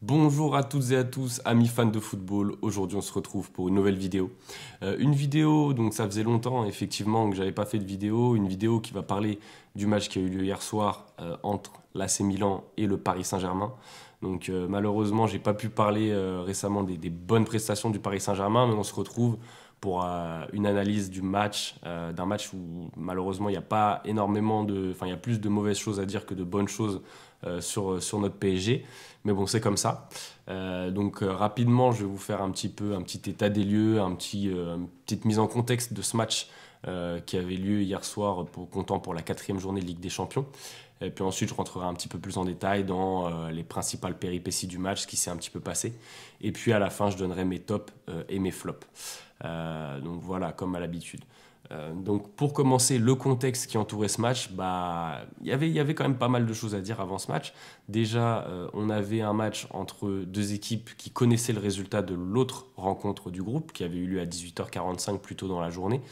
Bonjour à toutes et à tous, amis fans de football. Aujourd'hui, on se retrouve pour une nouvelle vidéo. Une vidéo, donc ça faisait longtemps effectivement que j'avais pas fait de vidéo. Une vidéo qui va parler du match qui a eu lieu hier soir entre l'AC Milan et le Paris Saint-Germain. Donc malheureusement, j'ai pas pu parler récemment des bonnes prestations du Paris Saint-Germain, mais on se retrouve pour une analyse du match, d'un match où malheureusement il n'y a pas énormément enfin il y a plus de mauvaises choses à dire que de bonnes choses sur notre PSG. Mais bon, c'est comme ça. Donc rapidement, je vais vous faire un petit état des lieux, une petite mise en contexte de ce match qui avait lieu hier soir, comptant pour la quatrième journée de Ligue des Champions. Et puis ensuite, je rentrerai un petit peu plus en détail dans les principales péripéties du match, ce qui s'est un petit peu passé. Et puis à la fin, je donnerai mes tops et mes flops. Donc voilà, comme à l'habitude. Donc pour commencer, le contexte qui entourait ce match, il y avait quand même pas mal de choses à dire avant ce match. Déjà, on avait un match entre deux équipes qui connaissaient le résultat de l'autre rencontre du groupe, qui avait eu lieu à 18h45 plus tôt dans la journée.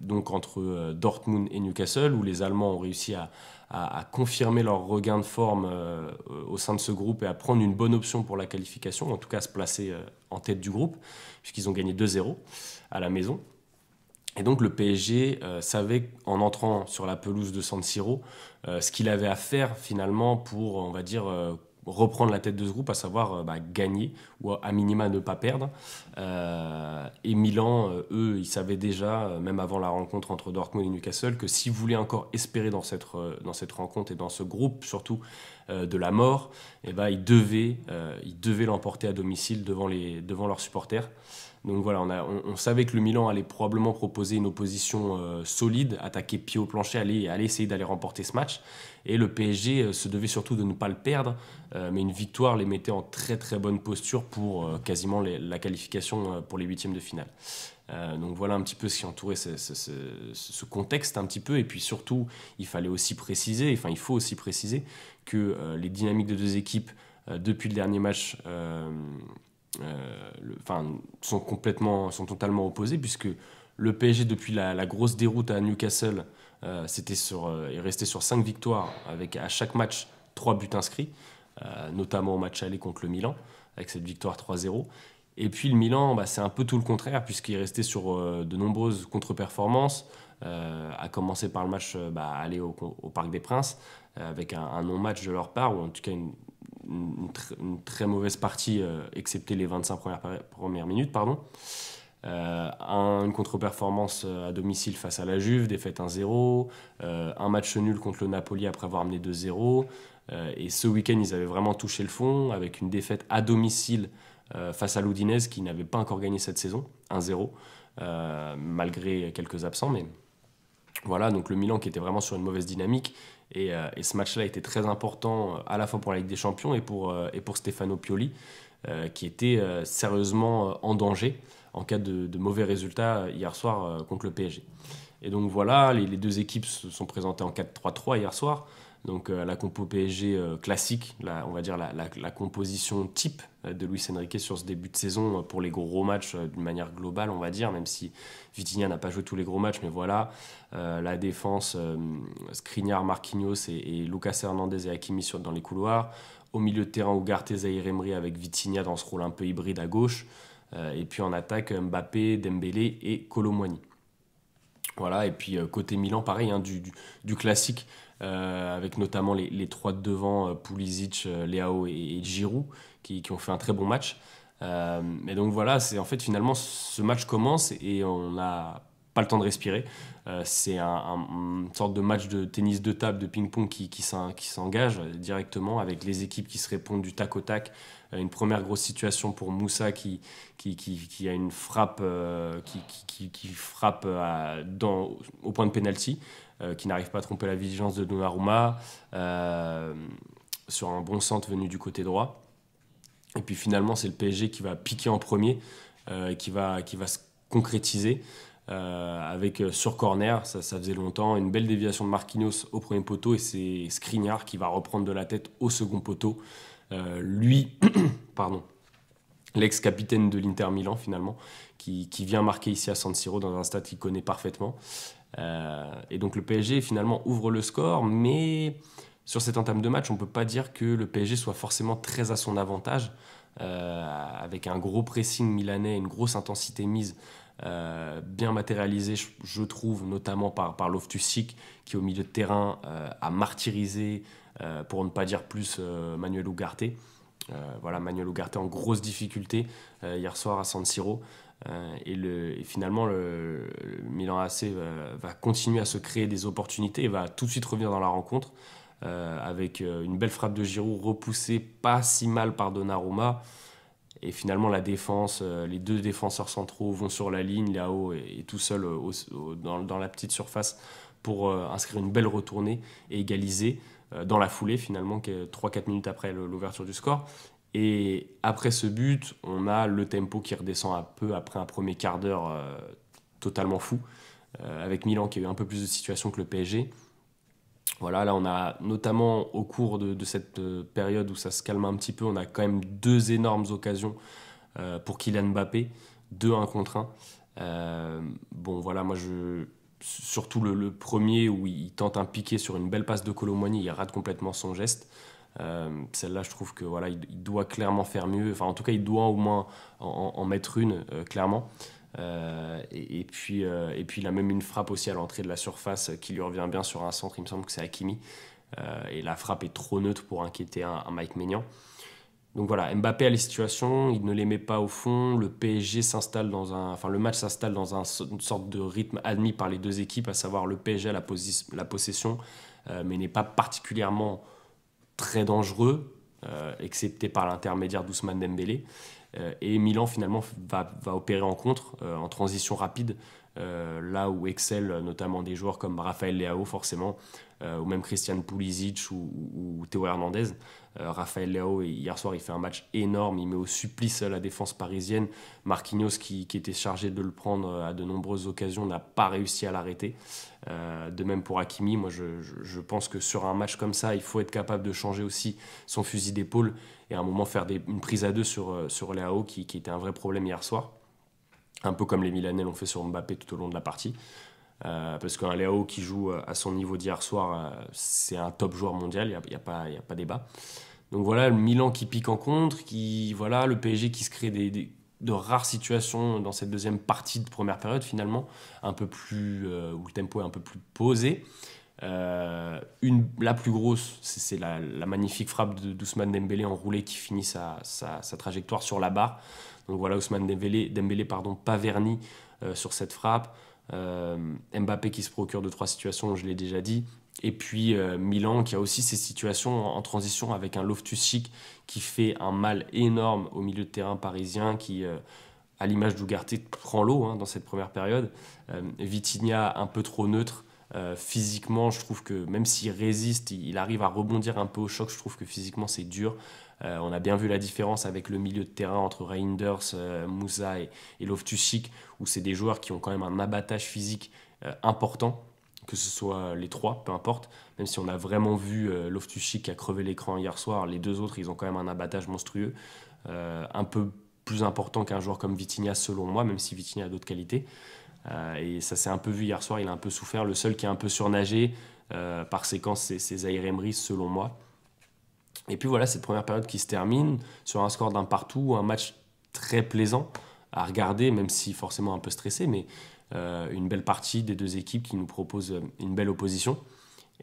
Donc entre Dortmund et Newcastle, où les Allemands ont réussi à confirmer leur regain de forme au sein de ce groupe et à prendre une bonne option pour la qualification, en tout cas à se placer en tête du groupe, puisqu'ils ont gagné 2-0 à la maison. Et donc le PSG savait en entrant sur la pelouse de San Siro ce qu'il avait à faire finalement pour, on va dire, reprendre la tête de ce groupe, à savoir gagner ou à minima ne pas perdre. Et Milan, eux, ils savaient déjà, même avant la rencontre entre Dortmund et Newcastle, que s'ils voulaient encore espérer dans cette rencontre et dans ce groupe surtout de la mort, ils devaient l'emporter à domicile devant leurs supporters. Donc voilà, on savait que le Milan allait probablement proposer une opposition solide, attaquer pied au plancher, aller essayer d'aller remporter ce match. Et le PSG se devait surtout de ne pas le perdre, mais une victoire les mettait en très très bonne posture pour quasiment la qualification pour les huitièmes de finale. Donc voilà un petit peu ce qui entourait ce contexte un petit peu. Et puis surtout, il faut aussi préciser que les dynamiques de deux équipes depuis le dernier match sont totalement opposés, puisque le PSG, depuis la grosse déroute à Newcastle, est resté sur 5 victoires, avec à chaque match 3 buts inscrits, notamment au match aller contre le Milan, avec cette victoire 3-0. Et puis le Milan, c'est un peu tout le contraire, puisqu'il est resté sur de nombreuses contre-performances, à commencer par le match aller au Parc des Princes, avec un non-match de leur part, ou en tout cas une très mauvaise partie, excepté les 25 premières minutes. Pardon. Une contre-performance à domicile face à la Juve, défaite 1-0, un match nul contre le Napoli après avoir mené 2-0. Et ce week-end, ils avaient vraiment touché le fond avec une défaite à domicile face à l'Udinese qui n'avait pas encore gagné cette saison, 1-0, malgré quelques absents. Mais voilà, donc le Milan qui était vraiment sur une mauvaise dynamique. Et ce match-là était très important à la fois pour la Ligue des Champions et pour Stefano Pioli, qui était sérieusement en danger en cas de mauvais résultats hier soir contre le PSG. Et donc voilà, les deux équipes se sont présentées en 4-3-3 hier soir. Donc la compo PSG classique, on va dire la composition type de Luis Enrique sur ce début de saison pour les gros matchs d'une manière globale, on va dire, même si Vitinha n'a pas joué tous les gros matchs, mais voilà, la défense, Skriniar, Marquinhos et Lucas Hernandez et Hakimi dans les couloirs. Au milieu de terrain, Ugarte, Zaïre Emery avec Vitinha dans ce rôle un peu hybride à gauche. Et puis en attaque, Mbappé, Dembélé et Kolo Muani. Voilà, et puis côté Milan, pareil, hein, du classique, avec notamment les trois de devant, Pulisic, Leao et Giroud, qui ont fait un très bon match. Et donc voilà, en fait finalement ce match commence et on n'a pas le temps de respirer. C'est une sorte de match de tennis de table, de ping-pong qui s'engage directement avec les équipes qui se répondent du tac au tac. Une première grosse situation pour Moussa qui a une frappe, qui frappe au point de pénalty, qui n'arrive pas à tromper la vigilance de Donnarumma, sur un bon centre venu du côté droit. Et puis finalement, c'est le PSG qui va piquer en premier, qui va se concrétiser avec sur corner, ça faisait longtemps, une belle déviation de Marquinhos au premier poteau et c'est Skriniar qui va reprendre de la tête au second poteau. Lui, pardon, l'ex-capitaine de l'Inter Milan finalement, qui vient marquer ici à San Siro dans un stade qu'il connaît parfaitement. Et donc le PSG finalement ouvre le score, mais sur cette entame de match, on ne peut pas dire que le PSG soit forcément très à son avantage, avec un gros pressing milanais, une grosse intensité mise, bien matérialisée, je trouve, notamment par Loftus-Cheek, qui au milieu de terrain a martyrisé, pour ne pas dire plus, Manuel Ugarte. Voilà, Manuel Ugarte en grosse difficulté hier soir à San Siro. Et finalement, le Milan AC va continuer à se créer des opportunités et va tout de suite revenir dans la rencontre avec une belle frappe de Giroud repoussée pas si mal par Donnarumma. Et finalement, la défense, les deux défenseurs centraux vont sur la ligne, Leao est tout seul dans la petite surface pour inscrire une belle retournée et égaliser dans la foulée, finalement, 3-4 minutes après l'ouverture du score. Et après ce but, on a le tempo qui redescend un peu après un premier quart d'heure totalement fou, avec Milan qui a eu un peu plus de situations que le PSG. Voilà, là on a notamment au cours de cette période où ça se calme un petit peu, on a quand même deux énormes occasions pour Kylian Mbappé, 2-1 contre 1. Bon voilà, surtout le premier où il tente un piqué sur une belle passe de Kolo Muani, il rate complètement son geste. Celle-là, je trouve que voilà, il doit clairement faire mieux. Enfin, en tout cas, il doit au moins en mettre une, clairement. Et puis, il a même une frappe aussi à l'entrée de la surface qui lui revient bien sur un centre. Il me semble que c'est Hakimi. Et la frappe est trop neutre pour inquiéter un Mike Maignan. Donc voilà, Mbappé a les situations, il ne les met pas au fond. Le PSG s'installe le match s'installe dans une sorte de rythme admis par les deux équipes, à savoir le PSG a la possession, mais n'est pas particulièrement très dangereux, excepté par l'intermédiaire d'Ousmane Dembélé. Et Milan, finalement, va opérer en contre, en transition rapide, là où excellent notamment des joueurs comme Raphaël Leao, forcément, ou même Christian Pulisic ou Théo Hernandez. Raphaël Leao, hier soir, il fait un match énorme, il met au supplice la défense parisienne. Marquinhos, qui était chargé de le prendre à de nombreuses occasions, n'a pas réussi à l'arrêter. De même pour Hakimi, moi je pense que sur un match comme ça, il faut être capable de changer aussi son fusil d'épaule et à un moment faire une prise à deux sur Leao qui était un vrai problème hier soir. Un peu comme les Milanais l'ont fait sur Mbappé tout au long de la partie. Parce qu'un Leao qui joue à son niveau d'hier soir, c'est un top joueur mondial, il n'y a pas débat. Donc voilà, le Milan qui pique en contre, voilà, le PSG qui se crée de rares situations dans cette deuxième partie de première période finalement, un peu plus, où le tempo est un peu plus posé. La plus grosse, c'est la magnifique frappe d'Ousmane Dembélé enroulé qui finit sa trajectoire sur la barre. Donc voilà, Ousmane Dembélé pas verni sur cette frappe. Mbappé qui se procure 2-3 situations, je l'ai déjà dit. Et puis Milan qui a aussi ces situations en transition avec un Loftus-Cheek qui fait un mal énorme au milieu de terrain parisien, qui, à l'image d'Ugarte, prend l'eau dans cette première période. Vitinha un peu trop neutre. Physiquement, je trouve que même s'il résiste, il arrive à rebondir un peu au choc. Je trouve que physiquement, c'est dur. On a bien vu la différence avec le milieu de terrain entre Reinders, Moussa et Loftus-Cheek, où c'est des joueurs qui ont quand même un abattage physique important, que ce soit les trois, peu importe. Même si on a vraiment vu Loftus-Cheek qui a crevé l'écran hier soir, les deux autres, ils ont quand même un abattage monstrueux, un peu plus important qu'un joueur comme Vitinha, selon moi, même si Vitinha a d'autres qualités. Et ça s'est un peu vu hier soir, il a un peu souffert. Le seul qui a un peu surnagé par séquence, c'est Zaïre Emery, selon moi. Et puis voilà, cette première période qui se termine sur un score d'un partout, un match très plaisant à regarder, même si forcément un peu stressé, mais une belle partie des deux équipes qui nous proposent une belle opposition.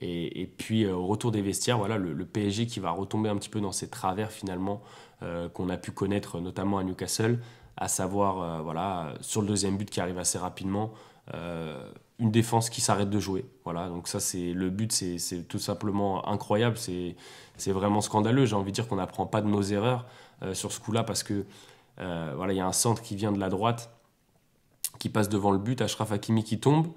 Et puis au retour des vestiaires, voilà, le PSG qui va retomber un petit peu dans ses travers finalement qu'on a pu connaître notamment à Newcastle, à savoir voilà, sur le deuxième but qui arrive assez rapidement, une défense qui s'arrête de jouer. Voilà, donc ça, le but, c'est tout simplement incroyable, c'est vraiment scandaleux. J'ai envie de dire qu'on n'apprend pas de nos erreurs sur ce coup-là, parce que voilà, il y a un centre qui vient de la droite, qui passe devant le but, Achraf Hakimi qui tombe,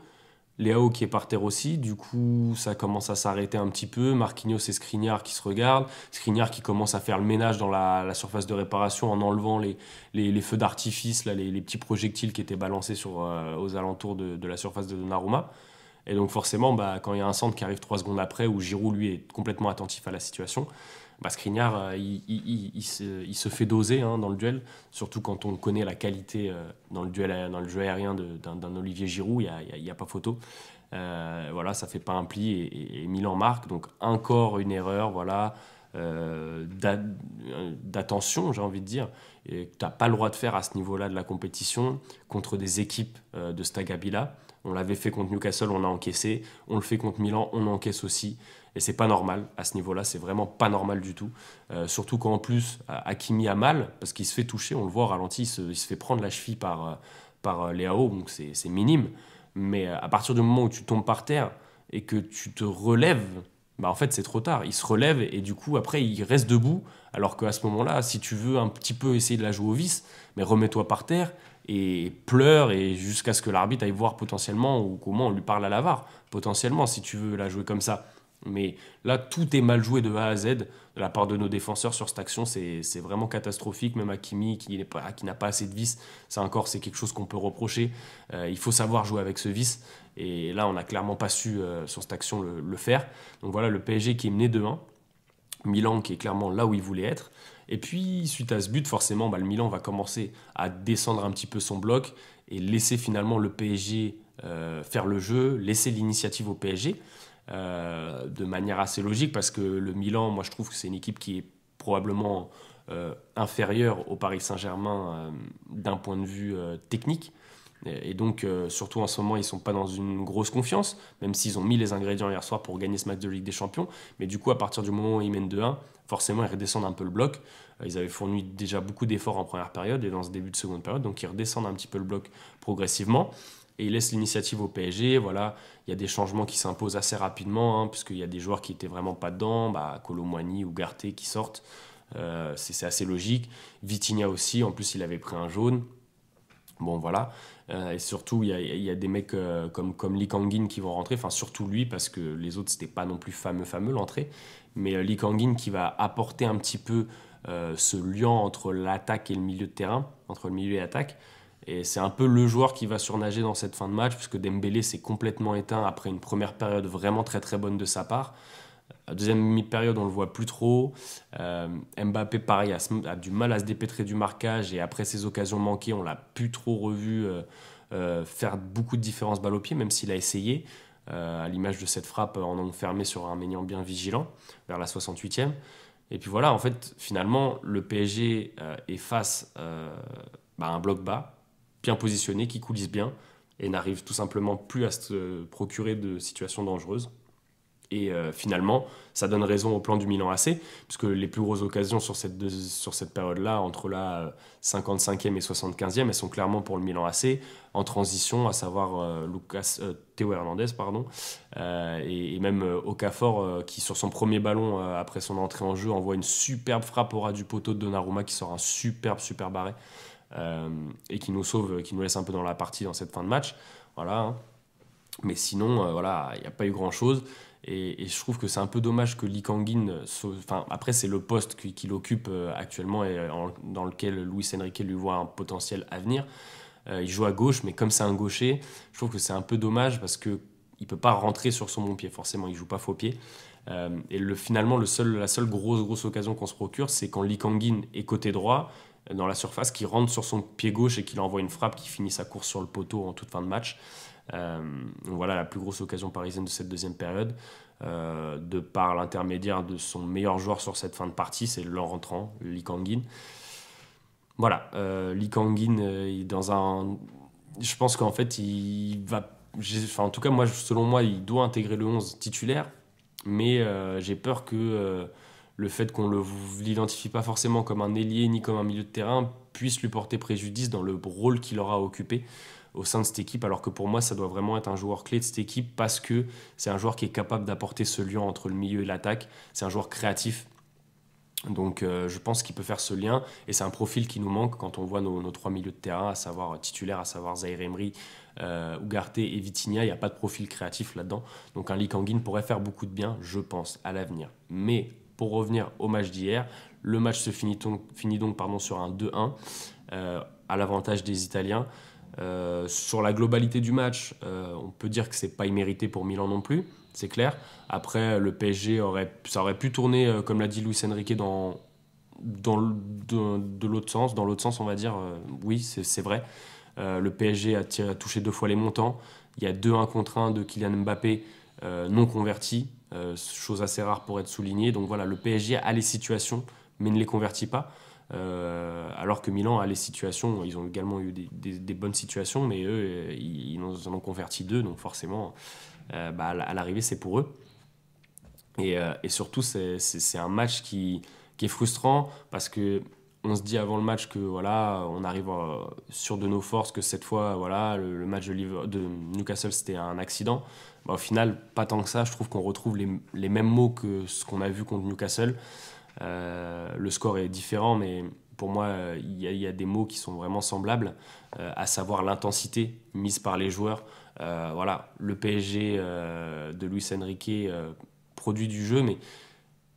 Leao qui est par terre aussi, du coup ça commence à s'arrêter un petit peu, Marquinhos et Skriniar qui se regardent, Skriniar qui commence à faire le ménage dans la surface de réparation en enlevant les feux d'artifice, là, les petits projectiles qui étaient balancés aux alentours de la surface de Donnarumma. Et donc forcément, quand il y a un centre qui arrive 3 secondes après, où Giroud lui est complètement attentif à la situation, Skriniar il se fait doser dans le duel, surtout quand on connaît la qualité dans le jeu aérien d'un Olivier Giroud, il n'y a pas photo. Voilà, ça fait pas un pli et Milan marque. Donc encore une erreur, voilà, d'attention, j'ai envie de dire, et que tu n'as pas le droit de faire à ce niveau-là de la compétition contre des équipes de Stagabila. On l'avait fait contre Newcastle, on a encaissé. On le fait contre Milan, on encaisse aussi. Et c'est pas normal à ce niveau-là, c'est vraiment pas normal du tout. Surtout quand en plus Hakimi a mal, parce qu'il se fait toucher, on le voit au ralenti, il se fait prendre la cheville par Leao, donc c'est minime. Mais à partir du moment où tu tombes par terre et que tu te relèves, bah en fait c'est trop tard. Il se relève et du coup après il reste debout, alors qu'à ce moment-là, si tu veux un petit peu essayer de la jouer au vice, mais remets-toi par terre et pleure et jusqu'à ce que l'arbitre aille voir potentiellement ou comment on lui parle à la VAR, potentiellement si tu veux la jouer comme ça. Mais là, tout est mal joué de A à Z de la part de nos défenseurs sur cette action. C'est vraiment catastrophique. Même Hakimi, qui n'a pas assez de vis, ça encore, c'est quelque chose qu'on peut reprocher. Il faut savoir jouer avec ce vice. Et là, on n'a clairement pas su, sur cette action, le faire. Donc voilà, le PSG qui est mené 2-1. Milan qui est clairement là où il voulait être. Et puis, suite à ce but, forcément, le Milan va commencer à descendre un petit peu son bloc et laisser finalement le PSG faire le jeu, laisser l'initiative au PSG. De manière assez logique parce que le Milan, moi je trouve que c'est une équipe qui est probablement inférieure au Paris Saint-Germain d'un point de vue technique. Et donc, surtout en ce moment, ils ne sont pas dans une grosse confiance, même s'ils ont mis les ingrédients hier soir pour gagner ce match de Ligue des Champions. Mais du coup, à partir du moment où ils mènent 2-1, forcément, ils redescendent un peu le bloc. Ils avaient fourni déjà beaucoup d'efforts en première période et dans ce début de seconde période, donc ils redescendent un petit peu le bloc progressivement. Et ils laissent l'initiative au PSG. Voilà, il y a des changements qui s'imposent assez rapidement, hein, puisqu'il y a des joueurs qui n'étaient vraiment pas dedans, Kolo Muani ou Garté qui sortent. C'est assez logique. Vitinha aussi, en plus, il avait pris un jaune. Bon, voilà. Et surtout, il y a des mecs comme Lee Kangin qui vont rentrer. Enfin, surtout lui, parce que les autres, c'était pas non plus fameux l'entrée. Mais Lee Kangin qui va apporter un petit peu ce lien entre l'attaque et le milieu de terrain, entre le milieu et l'attaque. Et c'est un peu le joueur qui va surnager dans cette fin de match, puisque Dembélé s'est complètement éteint après une première période vraiment très très bonne de sa part. La deuxième mi-période, on ne le voit plus trop. Mbappé, pareil, a du mal à se dépêtrer du marquage. Et après ces occasions manquées, on l'a plus trop revu faire beaucoup de différences balle au pied, même s'il a essayé, à l'image de cette frappe en angle fermé sur un Maignan bien vigilant, vers la 68e. Et puis voilà, en fait, finalement, le PSG est face à un bloc bas, bien positionné, qui coulisse bien, et n'arrive tout simplement plus à se procurer de situations dangereuses. Et finalement, ça donne raison au plan du Milan AC, puisque les plus grosses occasions sur cette période-là, entre la 55e et 75e, elles sont clairement pour le Milan AC, en transition, à savoir Théo Hernandez, pardon, et même Okafor, qui sur son premier ballon, après son entrée en jeu, envoie une superbe frappe au ras du poteau de Donnarumma, qui sort un superbe arrêt, et qui nous sauve, qui nous laisse un peu dans la partie dans cette fin de match. Voilà, hein. Mais sinon, voilà, il n'y a pas eu grand-chose. Et je trouve que c'est un peu dommage que Lee Kangin, enfin, après c'est le poste qu'il occupe actuellement et dans lequel Luis Enrique lui voit un potentiel avenir. Il joue à gauche, mais comme c'est un gaucher, je trouve que c'est un peu dommage parce qu'il ne peut pas rentrer sur son bon pied, forcément, il ne joue pas faux pied. Et finalement, la seule grosse occasion qu'on se procure, c'est quand Lee Kangin est côté droit, dans la surface, qui rentre sur son pied gauche et qu'il envoie une frappe qui finit sa course sur le poteau en toute fin de match. Donc voilà la plus grosse occasion parisienne de cette deuxième période, de par l'intermédiaire de son meilleur joueur sur cette fin de partie, c'est le rentrant, Lee Kangin. Voilà, Lee Kangin je pense qu'en fait il va, en tout cas moi, selon moi, il doit intégrer le 11 titulaire, mais j'ai peur que le fait qu'on ne l'identifie pas forcément comme un ailier ni comme un milieu de terrain puisse lui porter préjudice dans le rôle qu'il aura occupé au sein de cette équipe, alors que pour moi, ça doit vraiment être un joueur clé de cette équipe parce que c'est un joueur qui est capable d'apporter ce lien entre le milieu et l'attaque. C'est un joueur créatif. Donc je pense qu'il peut faire ce lien et c'est un profil qui nous manque quand on voit nos trois milieux de terrain, à savoir titulaires, à savoir Zaïre Emery, Ugarte et Vitinha. Il n'y a pas de profil créatif là-dedans. Donc un Lee Kangin pourrait faire beaucoup de bien, je pense, à l'avenir. Mais pour revenir au match d'hier, le match se finit donc sur un 2-1 à l'avantage des Italiens. Sur la globalité du match, on peut dire que c'est pas immérité pour Milan non plus, c'est clair. Après, le PSG ça aurait pu tourner, comme l'a dit Luis Enrique, de l'autre sens. Dans l'autre sens, on va dire, oui, c'est vrai. Le PSG a touché 2 fois les montants. Il y a 2-1 contre 1 de Kylian Mbappé non converti, chose assez rare pour être soulignée. Donc voilà, le PSG a les situations, mais ne les convertit pas. Alors que Milan a les situations, ils ont également eu des bonnes situations, mais eux, ils en ont converti 2, donc forcément, à l'arrivée, c'est pour eux. Et surtout, c'est un match qui est frustrant parce que on se dit avant le match que voilà, on arrive sûr de nos forces, que cette fois, voilà, le match de Newcastle, c'était un accident. Au final, pas tant que ça. Je trouve qu'on retrouve les mêmes mots que ce qu'on a vu contre Newcastle. Le score est différent, mais pour moi, il y a des mots qui sont vraiment semblables, à savoir l'intensité mise par les joueurs. Voilà, le PSG de Luis Enrique produit du jeu, mais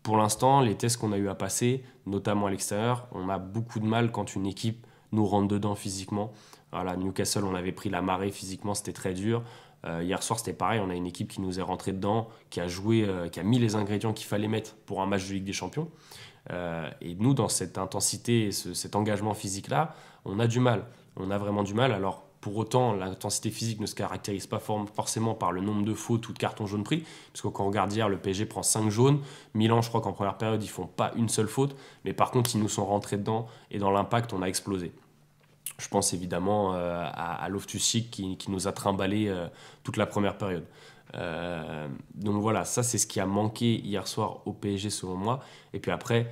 pour l'instant, les tests qu'on a eu à passer, notamment à l'extérieur, on a beaucoup de mal quand une équipe nous rentre dedans physiquement. Voilà, Newcastle, on avait pris la marée physiquement, c'était très dur. Hier soir, c'était pareil, on a une équipe qui nous est rentrée dedans, qui a joué, qui a mis les ingrédients qu'il fallait mettre pour un match de Ligue des Champions. Et nous, dans cette intensité et cet engagement physique-là, on a du mal. On a vraiment du mal. Alors, pour autant, l'intensité physique ne se caractérise pas forcément par le nombre de fautes ou de cartons jaunes pris, parce que quand on regarde hier, le PSG prend 5 jaunes. Milan, je crois qu'en première période, ils font pas une seule faute, mais par contre, ils nous sont rentrés dedans, et dans l'impact, on a explosé. Je pense évidemment à Loftus-Cheek qui nous a trimballé toute la première période. Donc voilà, ça c'est ce qui a manqué hier soir au PSG selon moi. Et puis après,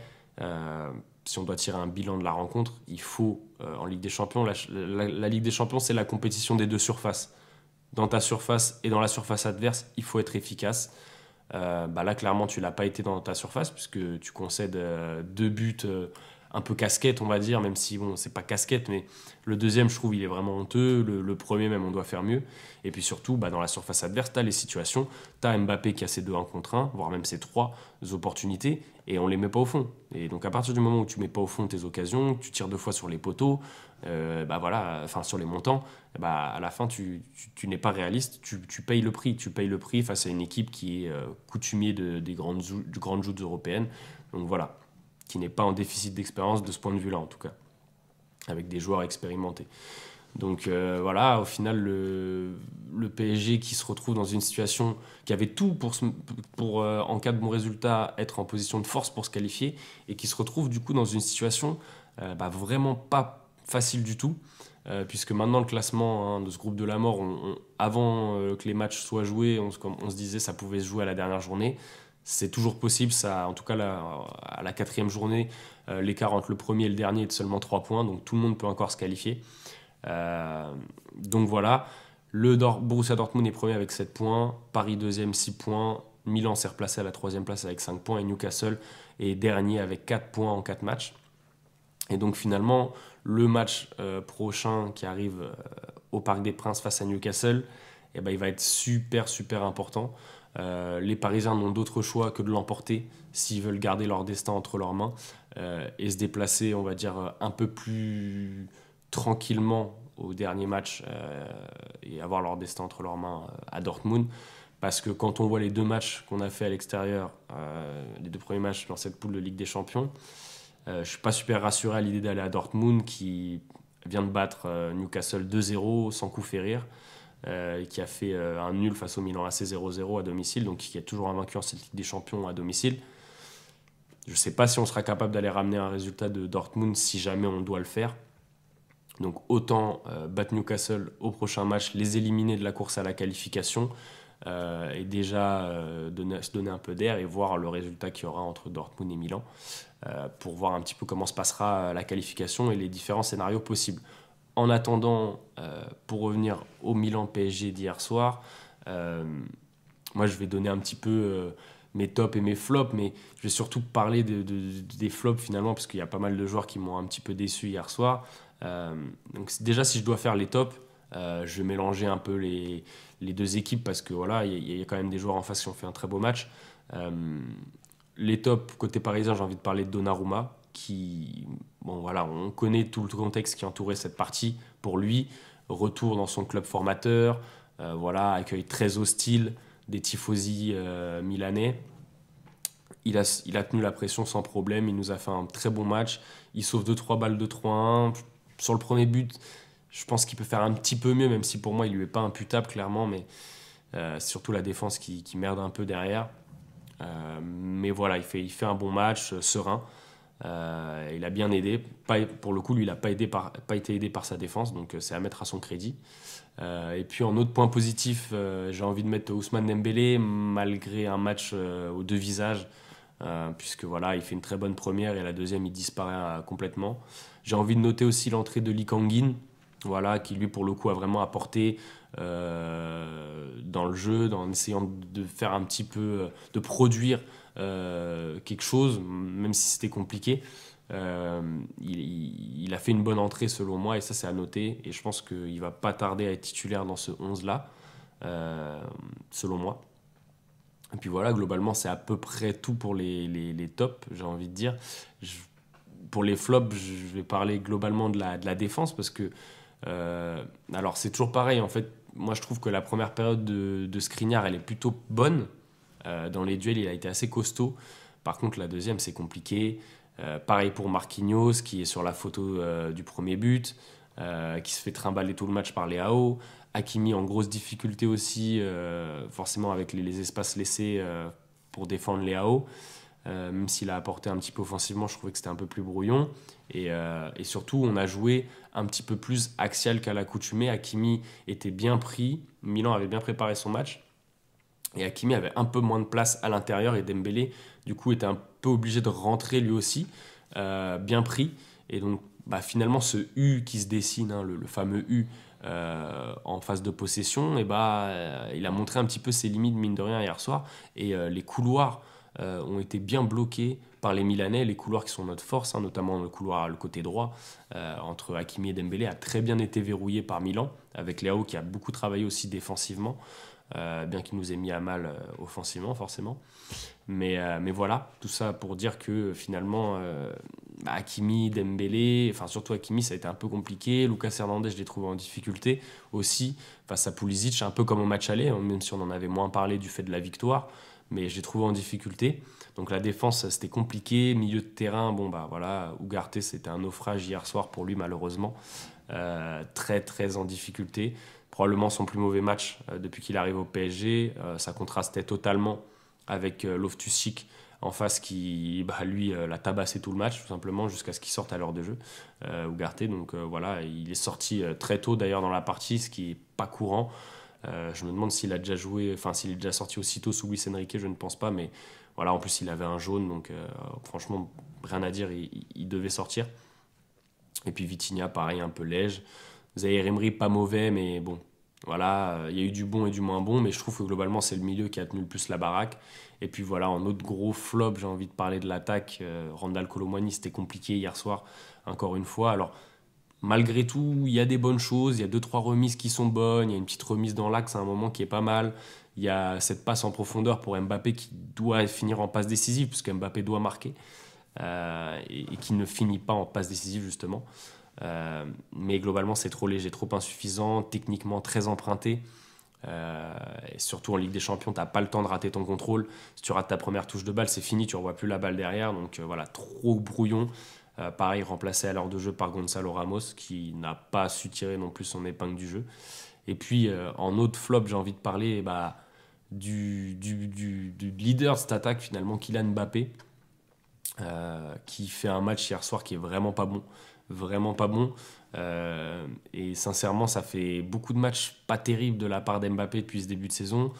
si on doit tirer un bilan de la rencontre, il faut en Ligue des Champions, la Ligue des Champions c'est la compétition des deux surfaces. Dans ta surface et dans la surface adverse, il faut être efficace. Là clairement tu l'as pas été dans ta surface puisque tu concèdes 2 buts un peu casquette on va dire, même si bon c'est pas casquette, mais le deuxième je trouve il est vraiment honteux, le premier même on doit faire mieux. Et puis surtout dans la surface adverse tu as les situations, tu as Mbappé qui a ses 2-1 contre 1, voire même ses 3 opportunités, et on les met pas au fond. Et donc à partir du moment où tu mets pas au fond tes occasions, tu tires 2 fois sur les poteaux, sur les montants, à la fin tu n'es pas réaliste, tu payes le prix face à une équipe qui est coutumier des grandes joutes européennes. Donc voilà, qui n'est pas en déficit d'expérience de ce point de vue-là en tout cas, avec des joueurs expérimentés. Donc voilà, au final, le PSG qui se retrouve dans une situation qui avait tout pour en cas de bon résultat, être en position de force pour se qualifier, et qui se retrouve du coup dans une situation vraiment pas facile du tout, puisque maintenant le classement de ce groupe de la mort, avant que les matchs soient joués, on se disait ça pouvait se jouer à la dernière journée. C'est toujours possible, ça, en tout cas à la 4e journée, l'écart entre le premier et le dernier est de seulement 3 points, donc tout le monde peut encore se qualifier. Donc voilà, Borussia Dortmund est premier avec 7 points, Paris deuxième 6 points, Milan s'est replacé à la 3e place avec 5 points, et Newcastle est dernier avec 4 points en 4 matchs. Et donc finalement, le match prochain qui arrive au Parc des Princes face à Newcastle, il va être super super important. Les Parisiens n'ont d'autre choix que de l'emporter s'ils veulent garder leur destin entre leurs mains, et se déplacer, on va dire, un peu plus tranquillement au dernier match, et avoir leur destin entre leurs mains à Dortmund. Parce que quand on voit les 2 matchs qu'on a fait à l'extérieur, les 2 premiers matchs dans cette poule de Ligue des Champions, je ne suis pas super rassuré à l'idée d'aller à Dortmund qui vient de battre Newcastle 2-0 sans coup férir, qui a fait un nul face au Milan AC 0-0 à domicile, donc qui est toujours invaincu en cette Ligue des Champions à domicile. Je ne sais pas si on sera capable d'aller ramener un résultat de Dortmund si jamais on doit le faire. Donc autant battre Newcastle au prochain match, les éliminer de la course à la qualification, et déjà se donner un peu d'air et voir le résultat qu'il y aura entre Dortmund et Milan, pour voir un petit peu comment se passera la qualification et les différents scénarios possibles. En attendant, pour revenir au Milan PSG d'hier soir, moi je vais donner un petit peu mes tops et mes flops, mais je vais surtout parler des flops finalement, parce qu'il y a pas mal de joueurs qui m'ont un petit peu déçu hier soir. Donc déjà, si je dois faire les tops, je vais mélanger un peu les 2 équipes, parce que voilà, il y a quand même des joueurs en face qui ont fait un très beau match. Les tops côté parisien, j'ai envie de parler de Donnarumma, qui, bon voilà, on connaît tout le contexte qui entourait cette partie. Pour lui, retour dans son club formateur, voilà, accueil très hostile des tifosi milanais. Il a tenu la pression sans problème, il nous a fait un très bon match. Il sauve 2-3 balles de 3-1. Sur le premier but, Je pense qu'il peut faire un petit peu mieux, même si pour moi, il lui est pas imputable, clairement. Mais c'est surtout la défense qui merde un peu derrière. Mais voilà, il fait un bon match, serein. Il a bien aidé. Pour le coup, lui, il n'a pas été aidé par sa défense, donc c'est à mettre à son crédit. Et puis en autre point positif, j'ai envie de mettre Ousmane Dembélé, malgré un match aux deux visages, puisque voilà, il fait une très bonne première et la deuxième, il disparaît complètement. J'ai envie de noter aussi l'entrée de Lee Kang-in, voilà, qui lui, pour le coup, a vraiment apporté dans le jeu, en essayant de faire un petit peu, de produire quelque chose, même si c'était compliqué. Il a fait une bonne entrée selon moi et ça c'est à noter et je pense qu'il va pas tarder à être titulaire dans ce 11 là selon moi. Et puis voilà, globalement c'est à peu près tout pour les tops, j'ai envie de dire. Pour les flops, je vais parler globalement de la défense parce que alors c'est toujours pareil en fait. Moi je trouve que la première période de Skriniar elle est plutôt bonne. Dans les duels il a été assez costaud. Par contre la deuxième c'est compliqué. Pareil pour Marquinhos qui est sur la photo du premier but, qui se fait trimballer tout le match par Leao. Hakimi en grosse difficulté aussi, forcément avec les espaces laissés pour défendre Leao. Même s'il a apporté un petit peu offensivement, je trouvais que c'était un peu plus brouillon. Et surtout, on a joué un petit peu plus axial qu'à l'accoutumée. Hakimi était bien pris, Milan avait bien préparé son match. Et Hakimi avait un peu moins de place à l'intérieur et Dembélé, du coup, était un peu obligé de rentrer lui aussi, bien pris. Et donc, finalement, ce U qui se dessine, hein, le fameux U en phase de possession, il a montré un petit peu ses limites, mine de rien, hier soir. Et les couloirs ont été bien bloqués par les Milanais. Les couloirs qui sont notre force, hein, notamment le côté droit, entre Hakimi et Dembélé, a très bien été verrouillé par Milan, avec Leao qui a beaucoup travaillé aussi défensivement. Bien qu'il nous ait mis à mal offensivement forcément. Mais voilà, tout ça pour dire que finalement, Hakimi, Dembélé, enfin surtout Hakimi, ça a été un peu compliqué. Lucas Hernandez, je l'ai trouvé en difficulté aussi face à Pulisic, un peu comme au match aller, hein, même si on en avait moins parlé du fait de la victoire, mais je l'ai trouvé en difficulté. Donc la défense, c'était compliqué. Milieu de terrain, voilà, Ugarte, c'était un naufrage hier soir pour lui malheureusement. Très très en difficulté. Probablement son plus mauvais match depuis qu'il arrive au PSG. Ça contrastait totalement avec Loftus-Cheek en face qui, lui, l'a tabassé tout le match, tout simplement, jusqu'à ce qu'il sorte à l'heure de jeu, Ugarte. Donc voilà, il est sorti très tôt d'ailleurs dans la partie, ce qui n'est pas courant. Je me demande s'il a déjà joué, enfin s'il est déjà sorti aussitôt sous Luis Enrique, je ne pense pas, mais voilà, en plus il avait un jaune, donc franchement, rien à dire, il devait sortir. Et puis Vitinha, pareil, un peu léger. Zaïre Emery, pas mauvais, mais bon, voilà, il y a eu du bon et du moins bon, mais je trouve que globalement, c'est le milieu qui a tenu le plus la baraque. Et puis voilà, en autre gros flop, j'ai envie de parler de l'attaque. Randal Kolo Muani, c'était compliqué hier soir, encore une fois. Alors, malgré tout, il y a des bonnes choses, il y a deux, trois remises qui sont bonnes, il y a une petite remise dans l'axe à un moment qui est pas mal. Il y a cette passe en profondeur pour Mbappé qui doit finir en passe décisive, puisque Mbappé doit marquer, et qui ne finit pas en passe décisive, justement. Mais globalement, c'est trop léger, trop insuffisant, techniquement très emprunté. Et surtout en Ligue des Champions, tu n'as pas le temps de rater ton contrôle. Si tu rates ta première touche de balle, c'est fini, tu ne revois plus la balle derrière. Donc voilà, trop brouillon. Pareil, remplacé à l'heure de jeu par Gonzalo Ramos, qui n'a pas su tirer non plus son épingle du jeu. Et puis, en autre flop, j'ai envie de parler du leader de cette attaque, finalement, Kylian Mbappé, qui fait un match hier soir qui est vraiment pas bon. Vraiment pas bon. Et sincèrement, ça fait beaucoup de matchs pas terribles de la part d'Mbappé depuis ce début de saison.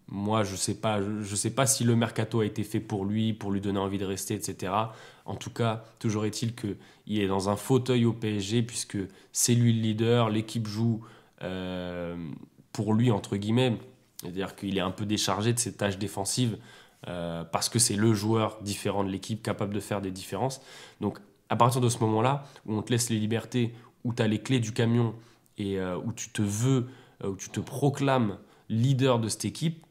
Moi, je sais pas si le mercato a été fait pour lui donner envie de rester, etc. En tout cas, toujours est-il qu'il est dans un fauteuil au PSG puisque c'est lui le leader, l'équipe joue pour lui, entre guillemets. C'est-à-dire qu'il est un peu déchargé de ses tâches défensives parce que c'est le joueur différent de l'équipe capable de faire des différences. Donc, à partir de ce moment-là, où on te laisse les libertés, où tu as les clés du camion et où tu te proclames leader de cette équipe,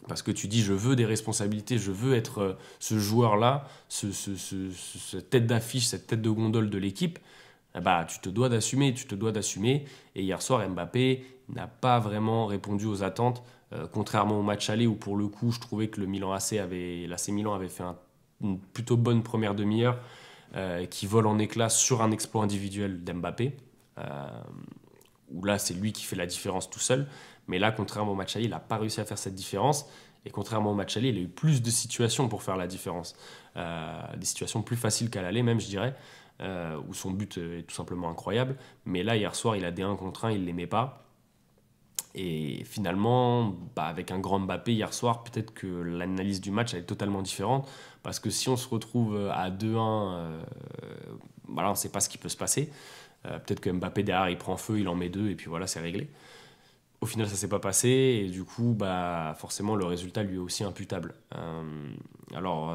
parce que tu dis je veux des responsabilités, je veux être ce joueur-là, cette tête d'affiche, cette tête de gondole de l'équipe, tu te dois d'assumer, tu te dois d'assumer. Et hier soir, Mbappé n'a pas vraiment répondu aux attentes, contrairement au match aller où pour le coup, je trouvais que l'AC Milan avait fait une plutôt bonne première demi-heure. qui vole en éclats sur un exploit individuel d'Mbappé, où là, c'est lui qui fait la différence tout seul. Mais là, contrairement au match aller, il n'a pas réussi à faire cette différence. Et contrairement au match aller, il a eu plus de situations pour faire la différence. Des situations plus faciles qu'à l'aller, même, je dirais, où son but est tout simplement incroyable. Mais là, hier soir, il a des 1 contre 1, il ne les met pas. Et finalement, avec un grand Mbappé hier soir, peut-être que l'analyse du match elle est totalement différente. Parce que si on se retrouve à 2-1, voilà, on ne sait pas ce qui peut se passer. Peut-être que Mbappé derrière il prend feu, il en met 2 et puis voilà, c'est réglé. Au final, ça ne s'est pas passé et du coup, forcément, le résultat lui est aussi imputable. Alors,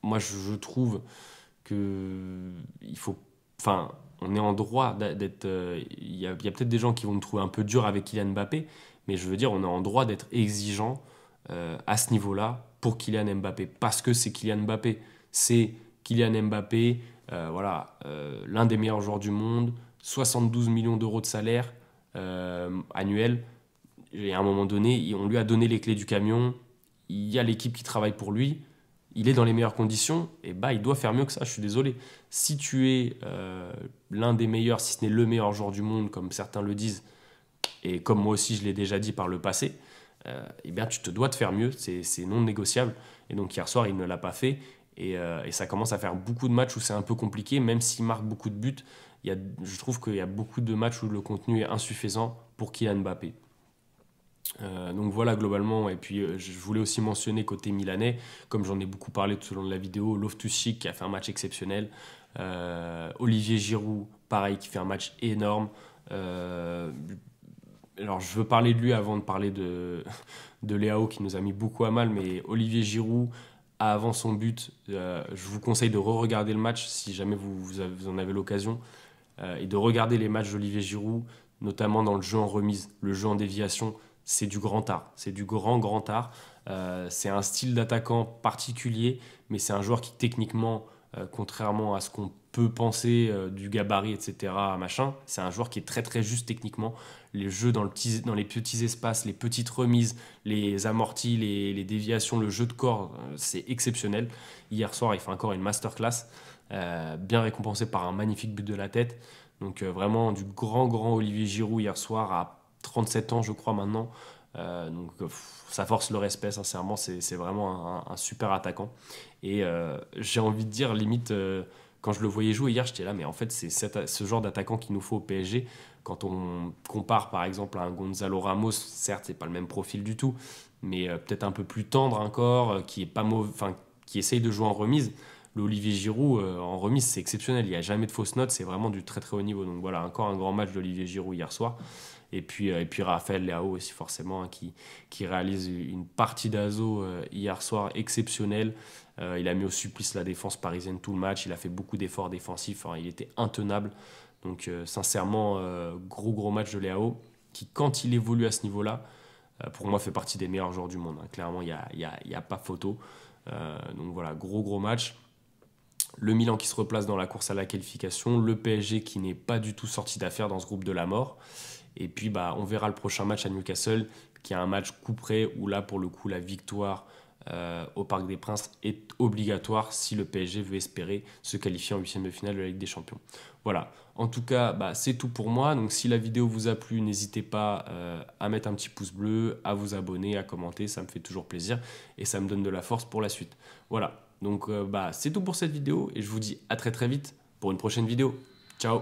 moi, je trouve que il faut, enfin, on est en droit d'être. Il y a peut-être des gens qui vont me trouver un peu dur avec Kylian Mbappé, mais je veux dire, on est en droit d'être exigeant à ce niveau-là pour Kylian Mbappé parce que c'est Kylian Mbappé. C'est Kylian Mbappé, voilà, l'un des meilleurs joueurs du monde, 72 millions d'euros de salaire annuel. Et à un moment donné, on lui a donné les clés du camion. Il y a l'équipe qui travaille pour lui. Il est dans les meilleures conditions. Et il doit faire mieux que ça. Je suis désolé. Si tu es l'un des meilleurs, si ce n'est le meilleur joueur du monde, comme certains le disent, et comme moi aussi je l'ai déjà dit par le passé, eh bien tu te dois de faire mieux. C'est non négociable. Et donc hier soir, il ne l'a pas fait. Et ça commence à faire beaucoup de matchs où c'est un peu compliqué, même s'il marque beaucoup de buts. Je trouve qu'il y a beaucoup de matchs où le contenu est insuffisant pour Kylian Mbappé. Donc voilà globalement, et puis je voulais aussi mentionner côté milanais, comme j'en ai beaucoup parlé tout au long de la vidéo, Loftus-Cheek qui a fait un match exceptionnel, Olivier Giroud pareil qui fait un match énorme. Alors je veux parler de lui avant de parler de Leao qui nous a mis beaucoup à mal, mais Olivier Giroud avant son but, je vous conseille de re-regarder le match si jamais vous en avez l'occasion, et de regarder les matchs d'Olivier Giroud, notamment dans le jeu en remise, le jeu en déviation. C'est du grand art, c'est du grand art. C'est un style d'attaquant particulier, mais c'est un joueur qui techniquement, contrairement à ce qu'on peut penser du gabarit, etc., machin, c'est un joueur qui est très juste techniquement. Les jeux dans les petits espaces, les petites remises, les amortis, les déviations, le jeu de corps, c'est exceptionnel. Hier soir, il fait encore une masterclass, bien récompensé par un magnifique but de la tête. Donc vraiment du grand Olivier Giroud hier soir à 37 ans, je crois, maintenant. Ça force le respect, sincèrement. C'est vraiment un super attaquant. Et j'ai envie de dire, limite, quand je le voyais jouer hier, j'étais là, mais en fait, c'est ce genre d'attaquant qu'il nous faut au PSG. Quand on compare, par exemple, à un Gonzalo Ramos, certes, c'est pas le même profil du tout, mais peut-être un peu plus tendre encore, qui est pas enfin, qui essaye de jouer en remise. Le Olivier Giroud en remise, c'est exceptionnel. Il n'y a jamais de fausses notes, c'est vraiment du très haut niveau. Donc voilà, encore un grand match d'Olivier Giroud hier soir. Et puis Raphaël Leao aussi forcément, hein, qui réalise une partie d'assaut hier soir exceptionnelle. Il a mis au supplice la défense parisienne tout le match. Il a fait beaucoup d'efforts défensifs. Hein, il était intenable. Donc sincèrement, gros match de Leao qui, quand il évolue à ce niveau-là, pour moi fait partie des meilleurs joueurs du monde. Hein. Clairement, il n'y a pas photo. Donc voilà, gros match. Le Milan qui se replace dans la course à la qualification. Le PSG qui n'est pas du tout sorti d'affaire dans ce groupe de la mort. Et puis, on verra le prochain match à Newcastle, qui est un match couperé, où là, pour le coup, la victoire au Parc des Princes est obligatoire si le PSG veut espérer se qualifier en huitième de finale de la Ligue des Champions. Voilà. En tout cas, c'est tout pour moi. Donc, si la vidéo vous a plu, n'hésitez pas à mettre un petit pouce bleu, à vous abonner, à commenter. Ça me fait toujours plaisir et ça me donne de la force pour la suite. Voilà. Donc, c'est tout pour cette vidéo et je vous dis à très vite pour une prochaine vidéo. Ciao!